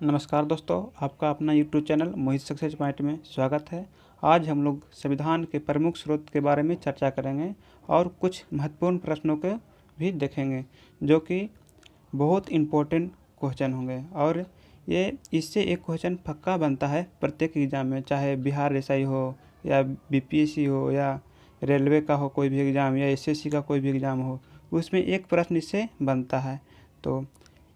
नमस्कार दोस्तों, आपका अपना यूट्यूब चैनल मोहित सक्सेस पॉइंट में स्वागत है। आज हम लोग संविधान के प्रमुख स्रोत के बारे में चर्चा करेंगे और कुछ महत्वपूर्ण प्रश्नों को भी देखेंगे जो कि बहुत इम्पोर्टेंट क्वेश्चन होंगे। और ये इससे एक क्वेश्चन पक्का बनता है प्रत्येक एग्ज़ाम में, चाहे बिहार एसआई हो या बीपीएससी हो या रेलवे का हो कोई भी एग्ज़ाम या एसएससी का कोई भी एग्ज़ाम हो, उसमें एक प्रश्न इससे बनता है। तो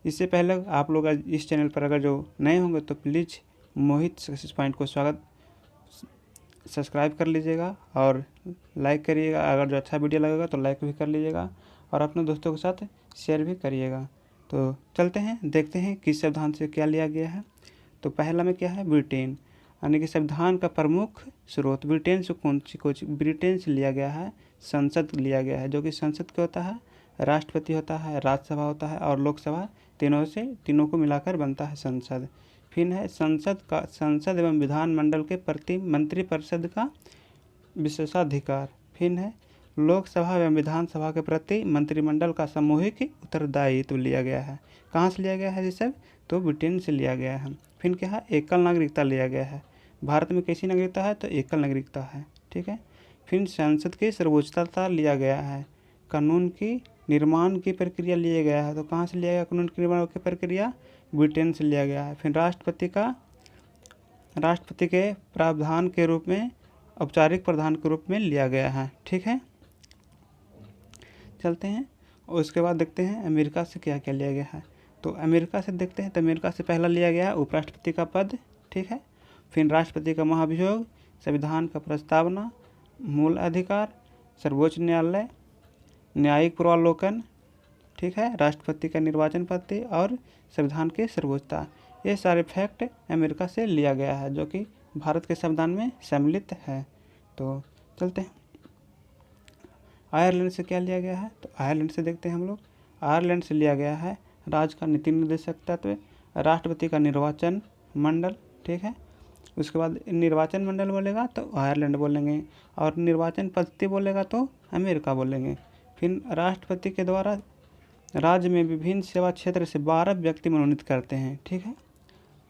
इससे पहले आप लोग इस चैनल पर अगर जो नए होंगे तो प्लीज़ मोहित सक्सेस पॉइंट को सब्सक्राइब कर लीजिएगा और लाइक करिएगा। अगर जो अच्छा वीडियो लगेगा तो लाइक भी कर लीजिएगा और अपने दोस्तों के साथ शेयर भी करिएगा। तो चलते हैं, देखते हैं किस संविधान से क्या लिया गया है। तो पहला में क्या है, ब्रिटेन, यानी कि संविधान का प्रमुख स्रोत ब्रिटेन से ब्रिटेन से लिया गया है। संसद लिया गया है, जो कि संसद क्या होता है, राष्ट्रपति होता है, राज्यसभा होता है और लोकसभा, तीनों को मिलाकर बनता है संसद। फिर है संसद एवं विधानमंडल के प्रति मंत्रिपरिषद का विशेषाधिकार। फिर है लोकसभा एवं विधानसभा के प्रति मंत्रिमंडल का सामूहिक उत्तरदायित्व लिया गया है। कहाँ से लिया गया है ये सब, तो ब्रिटेन से लिया गया है। फिर क्या है, एकल नागरिकता लिया गया है। भारत में कैसी नागरिकता है, तो एकल नागरिकता है। ठीक है। फिर संसद की सर्वोच्चता लिया गया है। कानून की निर्माण की प्रक्रिया लिया गया है। तो कहाँ से लिया गया कानून की निर्माण की प्रक्रिया, ब्रिटेन से लिया गया है। फिर राष्ट्रपति के प्रावधान के रूप में औपचारिक प्रधान के रूप में लिया गया है। ठीक है, चलते हैं और उसके बाद देखते हैं अमेरिका से क्या क्या लिया गया है। तो अमेरिका से देखते हैं, तो अमेरिका से पहला लिया गया है उपराष्ट्रपति का पद। ठीक है। फिर राष्ट्रपति का महाभियोग, संविधान का प्रस्तावना, मूल अधिकार, सर्वोच्च न्यायालय, न्यायिक पूर्वावलोकन। ठीक है, राष्ट्रपति का निर्वाचन पद्धति और संविधान की सर्वोच्चता। ये सारे फैक्ट अमेरिका से लिया गया है जो कि भारत के संविधान में सम्मिलित है। तो चलते हैं आयरलैंड से क्या लिया गया है। तो आयरलैंड से देखते हैं हम लोग। आयरलैंड से लिया गया है राज्य का नीति निर्देशक तत्व, राष्ट्रपति का निर्वाचन मंडल। ठीक है, उसके बाद निर्वाचन मंडल बोलेगा तो आयरलैंड बोलेंगे और निर्वाचन पद्धति बोलेगा तो अमेरिका बोलेंगे। फिर राष्ट्रपति के द्वारा राज्य में विभिन्न सेवा क्षेत्र से 12 व्यक्ति मनोनीत करते हैं। ठीक है,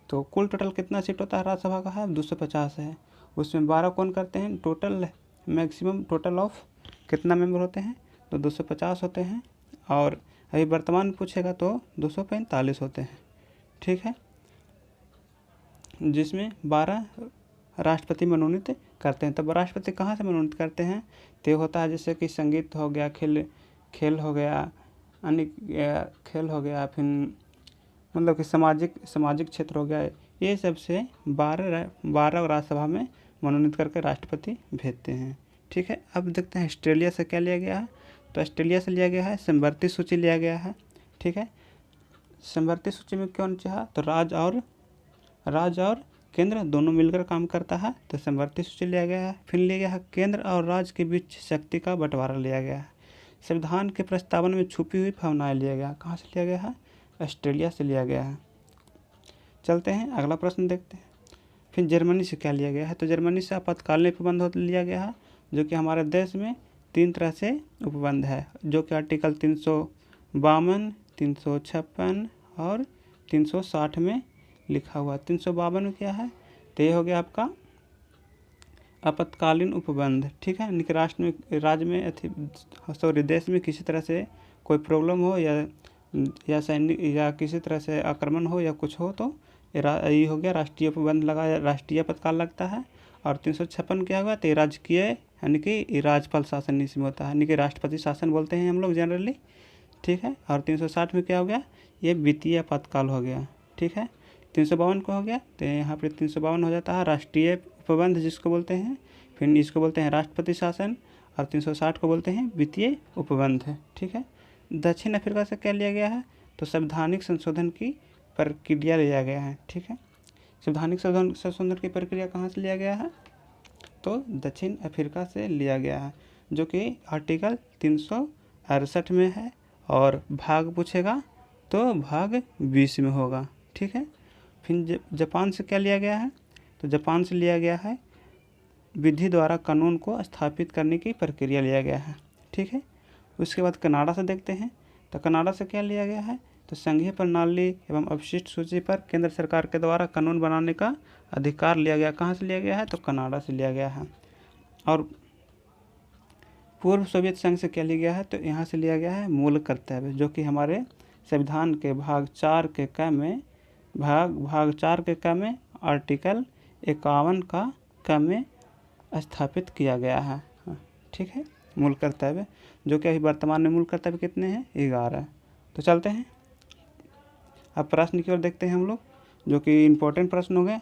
तो कुल टोटल कितना सीट होता है राज्यसभा का, है 250 है। उसमें 12 कौन करते हैं, टोटल मैक्सिमम टोटल ऑफ कितना मेंबर होते हैं, तो 250 होते हैं। और अभी वर्तमान में पूछेगा तो 245 होते हैं। ठीक है, जिसमें 12 राष्ट्रपति मनोनीत करते हैं। तब राष्ट्रपति कहाँ से मनोनीत करते हैं, तो होता है जैसे कि संगीत हो गया, खेल हो गया, अन्य खेल हो गया, फिर मतलब कि सामाजिक क्षेत्र हो गया। ये सब से 12 राज्यसभा में मनोनीत करके राष्ट्रपति भेजते हैं। ठीक है, अब देखते हैं ऑस्ट्रेलिया से क्या लिया गया है। तो ऑस्ट्रेलिया से लिया गया है समवर्ती सूची लिया गया है। ठीक है, समवर्ती सूची में कौन चाहा, तो राज्य और केंद्र दोनों मिलकर काम करता है, तो समवर्ती सूची लिया गया है। फिर लिया गया है केंद्र और राज्य के बीच शक्ति का बंटवारा लिया गया है। संविधान के प्रस्तावन में छुपी हुई भावनाएं लिया गया। कहाँ से लिया गया है, ऑस्ट्रेलिया से लिया गया है। चलते हैं अगला प्रश्न देखते हैं। फिर जर्मनी से क्या लिया गया है। तो जर्मनी से आपातकालीन उपबंध लिया गया है, जो कि हमारे देश में 3 तरह से उपबंध है, जो कि आर्टिकल 352, 356 और 360 में लिखा हुआ। 352 में क्या है, तो ये हो गया आपका आपातकालीन उपबंध। ठीक है, राज्य में देश में किसी तरह से कोई प्रॉब्लम हो या सैनिक या किसी तरह से आक्रमण हो या कुछ हो, तो ये हो गया राष्ट्रीय उपबंध राष्ट्रीय आपातकाल लगता है। और 356 क्या होगा, तो राजकीय, यानी कि राज्यपाल शासन इसमें होता है, यानी कि राष्ट्रपति शासन बोलते हैं हम लोग जनरली। ठीक है, और 360 में क्या हो गया, ये वित्तीय आपातकाल हो गया। ठीक है, 352 को हो गया, तो यहाँ पे 352 हो जाता है राष्ट्रीय उपबंध जिसको बोलते हैं। फिर इसको बोलते हैं राष्ट्रपति शासन और 360 को बोलते हैं वित्तीय उपबंध। ठीक है, दक्षिण अफ्रीका से क्या लिया गया है, तो संवैधानिक संशोधन की प्रक्रिया लिया गया है। ठीक है, संवैधानिक संशोधन की प्रक्रिया कहाँ से लिया गया है, तो दक्षिण अफ्रीका से लिया गया है, जो कि आर्टिकल 368 में है। और भाग पूछेगा तो भाग 20 में होगा। ठीक है, फिर जापान से क्या लिया गया है, तो जापान से लिया गया है विधि द्वारा कानून को स्थापित करने की प्रक्रिया लिया गया है। ठीक है, उसके बाद कनाडा से देखते हैं। तो कनाडा से क्या लिया गया है, तो संघीय प्रणाली एवं अवशिष्ट सूची पर केंद्र सरकार के द्वारा कानून बनाने का अधिकार लिया गया। कहाँ से लिया गया है? तो कनाडा से लिया गया है। और पूर्व सोवियत संघ से क्या लिया गया है? तो यहाँ से लिया गया है मूल कर्तव्य, जो कि हमारे संविधान के भाग 4 के क में भाग 4 के क में आर्टिकल 51 का क में स्थापित किया गया है। ठीक है, मूल कर्तव्य, जो कि अभी वर्तमान में मूल कर्तव्य कितने हैं? 11। तो चलते हैं अब प्रश्न की ओर देखते हैं हम लोग, जो कि इम्पोर्टेंट प्रश्न हो गए।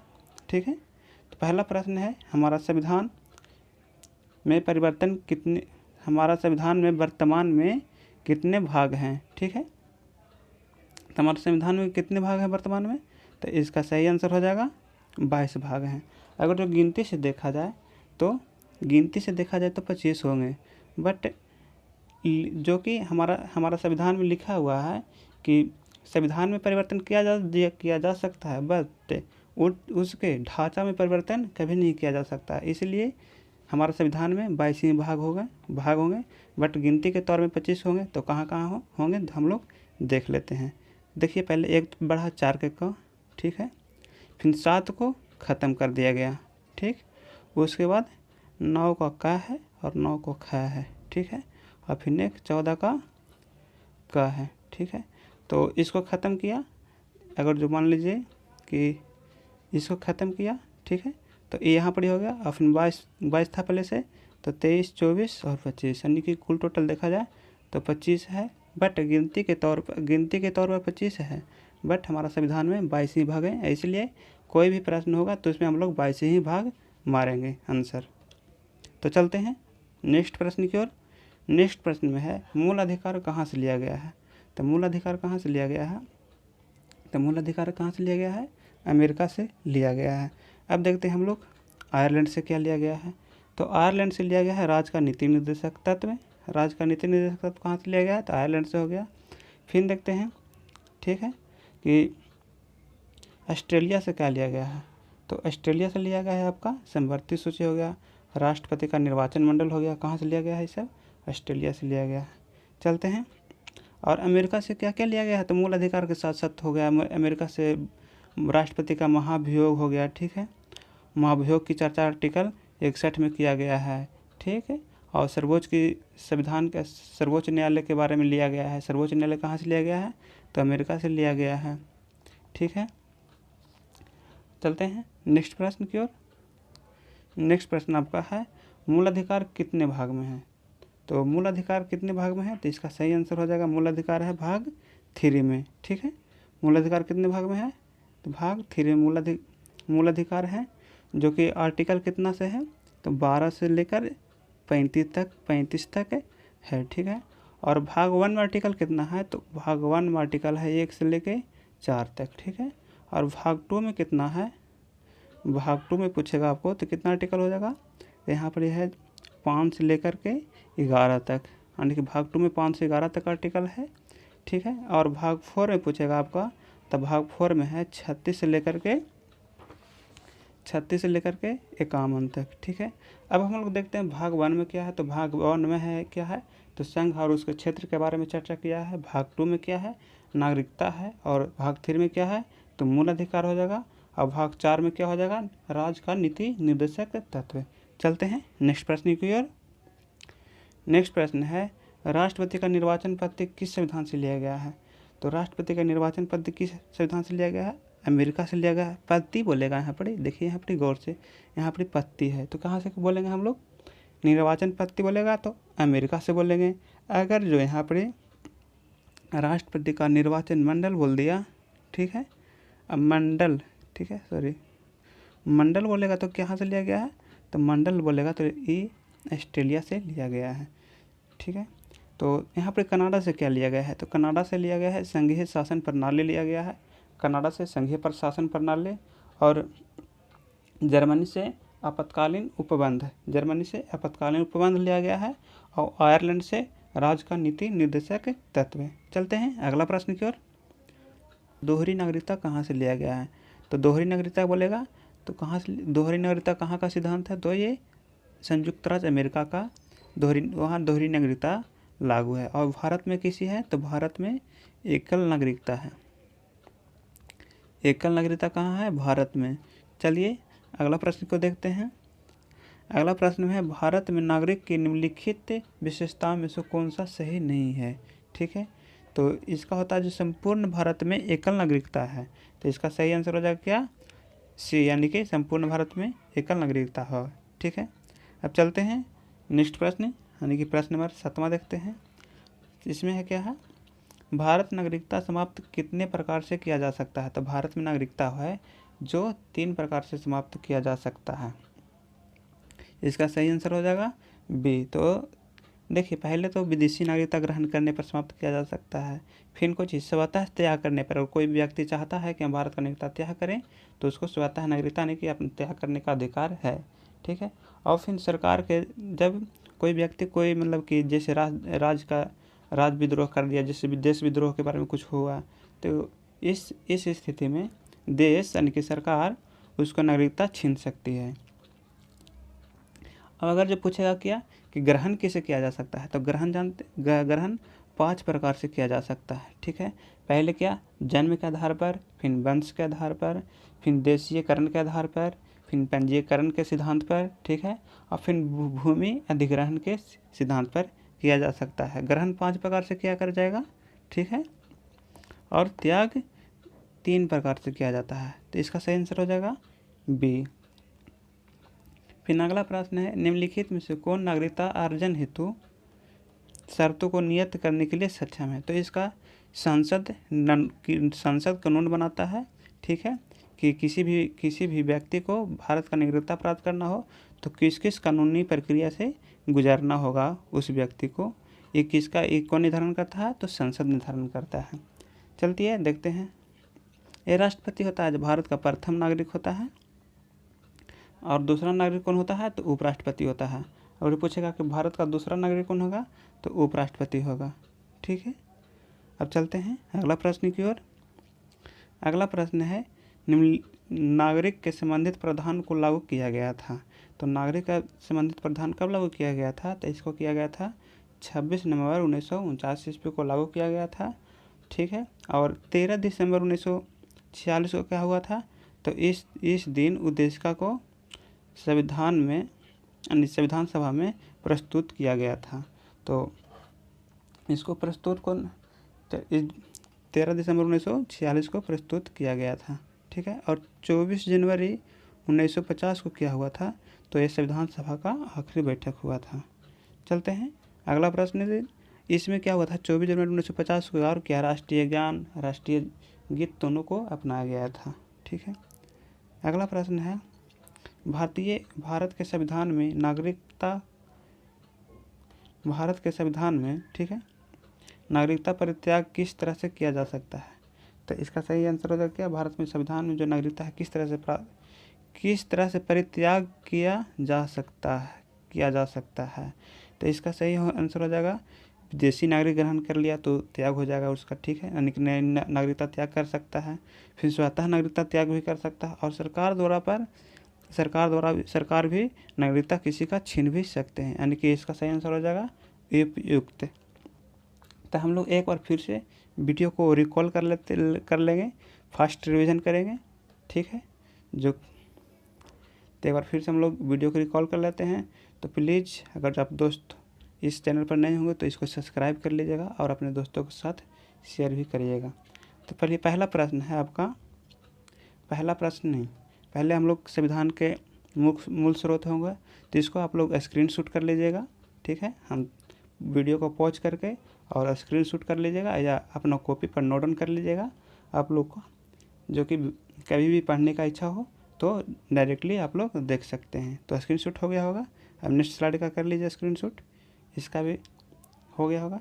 ठीक है, तो पहला प्रश्न है हमारा संविधान में वर्तमान में कितने भाग हैं? ठीक है, तो हमारे संविधान में कितने भाग हैं वर्तमान में? तो इसका सही आंसर हो जाएगा 22 भाग हैं। अगर जो गिनती से देखा जाए तो 25 होंगे, बट जो कि हमारा संविधान में लिखा हुआ है कि संविधान में परिवर्तन किया जा सकता है, बट उसके ढांचा में परिवर्तन कभी नहीं किया जा सकता। इसलिए हमारा संविधान में 22 ही भाग होंगे, बट गिनती के तौर में 25 होंगे। तो कहाँ होंगे हम लोग देख लेते हैं। देखिए, पहले 1 बढ़ा 4 के क, ठीक है, फिर 7 को ख़त्म कर दिया गया। ठीक, उसके बाद 9 का क है और 9 को ख है। ठीक है, और फिर नेक्स्ट 14 का क है। ठीक है, तो इसको ख़त्म किया, अगर जो मान लीजिए कि इसको ख़त्म किया, ठीक है, तो ये यहाँ पर ही हो गया। और फिर 22 था पहले से, तो 23, 24 और 25, यानी कि कुल टोटल देखा जाए तो 25 है, बट गिनती के तौर पर 25 है, बट हमारा संविधान में 22 ही भाग हैं। इसलिए कोई भी प्रश्न होगा तो इसमें हम लोग 22 ही भाग मारेंगे आंसर। तो चलते हैं नेक्स्ट प्रश्न की ओर। नेक्स्ट प्रश्न में है मूल अधिकार कहाँ से लिया गया है? तो मूल अधिकार कहाँ से लिया गया है? अमेरिका से लिया गया है। अब देखते हैं हम लोग आयरलैंड से क्या लिया गया है। तो आयरलैंड से लिया गया है राज का नीति निर्देशक तत्व। कहाँ से लिया गया है? तो आयरलैंड से हो गया। फिर देखते हैं, ठीक है, कि ऑस्ट्रेलिया से क्या लिया गया है। तो ऑस्ट्रेलिया से लिया गया है आपका समवर्ती सूची हो गया। राष्ट्रपति का निर्वाचन मंडल हो गया। कहाँ से लिया गया है? ये सब ऑस्ट्रेलिया से लिया गया है। चलते हैं, और अमेरिका से क्या क्या लिया गया है? तो मूल अधिकार के साथ साथ हो गया अमेरिका से राष्ट्रपति का महाभियोग हो गया। ठीक है, महाभियोग की चर्चा आर्टिकल 61 में किया गया है। ठीक है, और सर्वोच्च न्यायालय के बारे में लिया गया है। सर्वोच्च न्यायालय कहाँ से लिया गया है? तो अमेरिका से लिया गया है। ठीक है, चलते हैं नेक्स्ट प्रश्न की ओर। नेक्स्ट प्रश्न आपका है मूल अधिकार कितने भाग में है? तो मूल अधिकार कितने भाग में है? तो इसका सही आंसर हो जाएगा मूल अधिकार है भाग 3 में। ठीक है, मूल अधिकार कितने भाग में है? तो भाग 3 में मूल अधिकार है, जो कि आर्टिकल कितना से है? तो 12 से लेकर 35 तक है। ठीक है, और भाग 1 में आर्टिकल कितना है? तो भाग 1 में आर्टिकल है 1 से लेकर 4 तक। ठीक है, और भाग 2 में कितना है? भाग 2 में पूछेगा आपको तो कितना आर्टिकल हो जाएगा? तो यहाँ पर यह है 5 से लेकर के 11 तक, यानी कि भाग 2 में 5 से 11 तक आर्टिकल है। ठीक है, और भाग 4 में पूछेगा आपका, तब भाग 4 में है 36 से लेकर के 51 तक। ठीक है, अब हम लोग देखते हैं भाग 1 में क्या है। तो भाग 1 में है क्या है? तो संघ और उसके क्षेत्र के बारे में चर्चा किया है। भाग 2 में क्या है? नागरिकता है। और भाग 3 में क्या है? तो मूल अधिकार हो जाएगा। और भाग 4 में क्या हो जाएगा? राज्य का नीति निर्देशक तत्व। चलते हैं नेक्स्ट प्रश्न की ओर। नेक्स्ट प्रश्न है राष्ट्रपति का निर्वाचन पद किस संविधान से लिया गया है? तो राष्ट्रपति का निर्वाचन पद किस संविधान से लिया गया है? अमेरिका से लिया गया है। पत्ती बोलेगा यहाँ पर, देखिए यहाँ पर गौर से, यहाँ पर पत्ती है, तो कहाँ से बोलेंगे हम लोग? निर्वाचन पत्ती बोलेगा तो अमेरिका से बोलेंगे। अगर जो यहाँ पर राष्ट्रपति का निर्वाचन मंडल बोल दिया, ठीक है, अब मंडल, ठीक है, मंडल बोलेगा तो कहाँ से लिया गया है? तो मंडल बोलेगा तो ये ऑस्ट्रेलिया से लिया गया है। ठीक है, तो यहाँ पर कनाडा से क्या लिया गया है? तो कनाडा से लिया गया है संघीय शासन प्रणाली लिया गया है। कनाडा से संघीय शासन प्रणाली। और जर्मनी से आपातकालीन उपबंध लिया गया है। और आयरलैंड से राज्य का नीति निर्देशक तत्व। चलते हैं अगला प्रश्न की ओर। दोहरी नागरिकता कहाँ से लिया गया है? तो दोहरी नागरिकता बोलेगा तो दोहरी नागरिकता कहाँ का सिद्धांत है? तो ये संयुक्त राज्य अमेरिका का दोहरी नागरिकता लागू है। और भारत में किसी है तो भारत में एकल नागरिकता है। एकल नागरिकता कहाँ है? भारत में। चलिए अगला प्रश्न को देखते हैं। अगला प्रश्न है भारत में नागरिक की निम्नलिखित विशेषताओं में से कौन सा सही नहीं है। ठीक है, तो इसका होता है जो संपूर्ण भारत में एकल नागरिकता है, तो इसका सही आंसर हो जाएगा क्या? सी, यानी कि संपूर्ण भारत में एकल नागरिकता हो। ठीक है, अब चलते हैं नेक्स्ट प्रश्न, यानी कि प्रश्न नंबर 7वां देखते हैं। इसमें है क्या है, भारत नागरिकता समाप्त कितने प्रकार से किया जा सकता है। तो भारत में नागरिकता है जो 3 प्रकार से समाप्त किया जा सकता है। इसका सही आंसर हो जाएगा बी। तो देखिए, पहले तो विदेशी नागरिकता ग्रहण करने पर समाप्त किया जा सकता है, फिर कुछ स्वतः त्याग करने पर। और कोई व्यक्ति चाहता है कि हम भारत का नागरिकता त्याग करें तो उसको स्वतः नागरिकता नहीं कि अपने त्याग करने का अधिकार है। ठीक है, और फिर सरकार के जब कोई व्यक्ति कोई मतलब कि जैसे राज विद्रोह कर दिया, जैसे देश विद्रोह के बारे में कुछ हुआ, तो इस स्थिति में देश यानी कि सरकार उसको नागरिकता छीन सकती है। अब अगर जो पूछेगा क्या कि ग्रहण कैसे किया जा सकता है, तो ग्रहण 5 प्रकार से किया जा सकता है। ठीक है, पहले क्या, जन्म के आधार पर, फिर वंश के आधार पर, फिर देशीयकरण के आधार पर, फिर पंजीकरण के सिद्धांत पर। ठीक है, और फिर भूमि अधिग्रहण के सिद्धांत पर किया जा सकता है। ग्रहण 5 प्रकार से किया कर जाएगा। ठीक है, और त्याग 3 प्रकार से किया जाता है, तो इसका सही आंसर हो जाएगा बी। फिर अगला प्रश्न है निम्नलिखित में से कौन नागरिकता अर्जन हेतु शर्तों को नियत करने के लिए सक्षम है। तो इसका संसद कानून बनाता है। ठीक है, कि किसी भी व्यक्ति को भारत का नागरिकता प्राप्त करना हो तो किस किस कानूनी प्रक्रिया से गुजरना होगा उस व्यक्ति को, ये कौन निर्धारण करता है, तो संसद निर्धारण करता है। चलती है देखते हैं। ये राष्ट्रपति होता है जो भारत का प्रथम नागरिक होता है, और दूसरा नागरिक कौन होता है, तो उपराष्ट्रपति होता है। और ये पूछेगा कि भारत का दूसरा नागरिक कौन होगा, तो उपराष्ट्रपति होगा। ठीक है, अब चलते हैं अगला प्रश्न की ओर। अगला प्रश्न है नागरिक के संबंधित प्रावधान को लागू किया गया था। तो नागरिक का संबंधित प्रावधान कब लागू किया गया था, तो इसको किया गया था 26 नवंबर 1949 ईस्वी को लागू किया गया था। ठीक है, और 13 दिसंबर 1946 को क्या हुआ था, तो इस दिन उद्देशिका को संविधान सभा में प्रस्तुत किया गया था। तो इसको प्रस्तुत 13 दिसंबर 1946 को प्रस्तुत किया गया था। ठीक है, और 24 जनवरी 1950 को क्या हुआ था, तो ये संविधान सभा का आखिरी बैठक हुआ था। चलते हैं अगला प्रश्न। इसमें क्या हुआ था, 24 जनवरी 1950 को और क्या राष्ट्रीय गान, राष्ट्रीय गीत दोनों को अपनाया गया था। ठीक है, अगला प्रश्न है भारत के संविधान में ठीक है, नागरिकता परित्याग किस तरह से किया जा सकता है। तो इसका सही आंसर हो जाएगा क्या, भारत में संविधान में जो नागरिकता है किस तरह से परित्याग किया जा सकता है। तो इसका सही आंसर हो जाएगा विदेशी नागरिक ग्रहण कर लिया तो त्याग हो जाएगा उसका। ठीक है, यानी कि नागरिकता त्याग कर सकता है, फिर स्वतः नागरिकता त्याग भी कर सकता है, और सरकार भी नागरिकता किसी का छीन भी सकते हैं, यानी कि इसका सही आंसर हो जाएगा उपयुक्त। तो हम लोग एक बार फिर से वीडियो को रिकॉल कर लेंगे, फास्ट रिवीजन करेंगे। ठीक है, तो एक बार फिर से हम लोग वीडियो को रिकॉल कर लेते हैं। तो प्लीज़ अगर आप दोस्त इस चैनल पर नए होंगे तो इसको सब्सक्राइब कर लीजिएगा और अपने दोस्तों के साथ शेयर भी करिएगा। तो पहला प्रश्न है आपका, पहले हम लोग संविधान के मूल स्रोत होंगे, तो इसको आप लोग स्क्रीनशॉट कर लीजिएगा। ठीक है, हम वीडियो को पॉज करके और स्क्रीनशॉट कर लीजिएगा या अपना कॉपी पर नोट डाउन कर लीजिएगा। आप लोग को जो कि कभी भी पढ़ने का इच्छा हो तो डायरेक्टली आप लोग देख सकते हैं। तो स्क्रीनशॉट हो गया होगा। अब नेक्स्ट स्लाइड का कर लीजिए स्क्रीनशॉट, इसका भी हो गया होगा।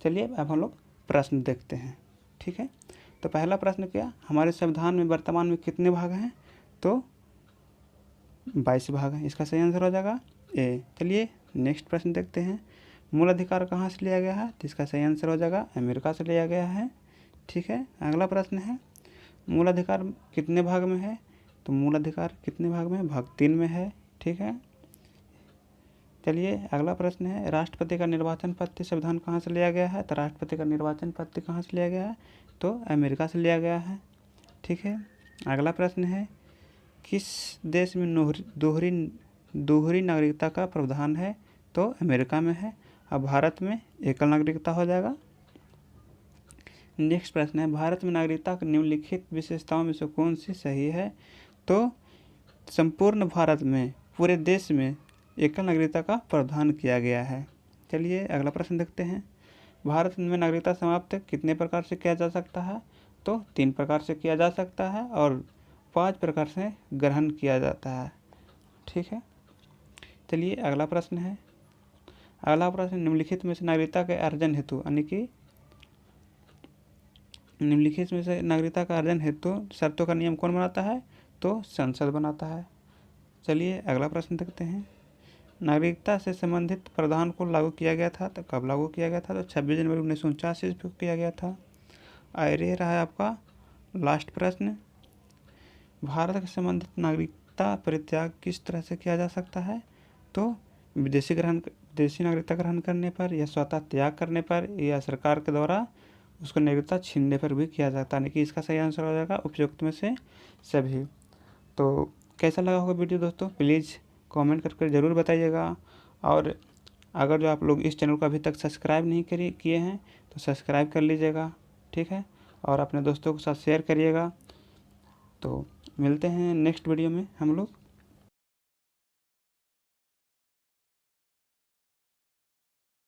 चलिए अब हम लोग प्रश्न देखते हैं। ठीक है, तो पहला प्रश्न क्या, हमारे संविधान में वर्तमान में कितने भाग हैं, तो 22 भाग हैं। इसका सही आंसर हो जाएगा ए। चलिए नेक्स्ट प्रश्न देखते हैं। मूल अधिकार कहाँ से लिया गया है, तो इसका सही आंसर हो जाएगा अमेरिका से लिया गया है। ठीक है, अगला प्रश्न है मूल अधिकार कितने भाग में है, तो मूल अधिकार कितने भाग में है, भाग 3 में है। ठीक है, चलिए अगला प्रश्न है राष्ट्रपति का निर्वाचन पत्र संविधान कहाँ से लिया गया है, तो राष्ट्रपति का निर्वाचन पत्र कहाँ से लिया गया है, तो अमेरिका से लिया गया है। ठीक है, अगला प्रश्न है किस देश में दोहरी नागरिकता का प्रावधान है, तो अमेरिका में है। अब भारत में एकल नागरिकता हो जाएगा। नेक्स्ट प्रश्न है भारत में नागरिकता की निम्नलिखित विशेषताओं में से कौन सी सही है, तो संपूर्ण भारत में पूरे देश में एकल नागरिकता का प्रावधान किया गया है। चलिए अगला प्रश्न देखते हैं भारत में नागरिकता समाप्त कितने प्रकार से किया जा सकता है, तो 3 प्रकार से किया जा सकता है और 5 प्रकार से ग्रहण किया जाता है। ठीक है, चलिए अगला प्रश्न है निम्नलिखित में से नागरिकता के अर्जन हेतु यानी कि निम्नलिखित में से नागरिकता का अर्जन हेतु शर्तों का नियम कौन बनाता है, तो संसद बनाता है। चलिए अगला प्रश्न देखते हैं नागरिकता से संबंधित प्रावधान को लागू किया गया था, तो कब लागू किया गया था, तो 26 जनवरी 1949 को किया गया था। ये रहा है आपका लास्ट प्रश्न भारत के संबंधित नागरिकता परित्याग किस तरह से किया जा सकता है, तो विदेशी नागरिकता ग्रहण करने पर या स्वतः त्याग करने पर या सरकार के द्वारा उसको नागरिकता छीनने पर भी किया जाता है। कि इसका सही आंसर हो जाएगा उपयुक्त में से सभी। तो कैसा लगा होगा वीडियो दोस्तों, प्लीज़ कमेंट करके ज़रूर बताइएगा। और अगर जो आप लोग इस चैनल को अभी तक सब्सक्राइब नहीं किए हैं तो सब्सक्राइब कर लीजिएगा। ठीक है, और अपने दोस्तों के साथ शेयर करिएगा। तो मिलते हैं नेक्स्ट वीडियो में हम लोग।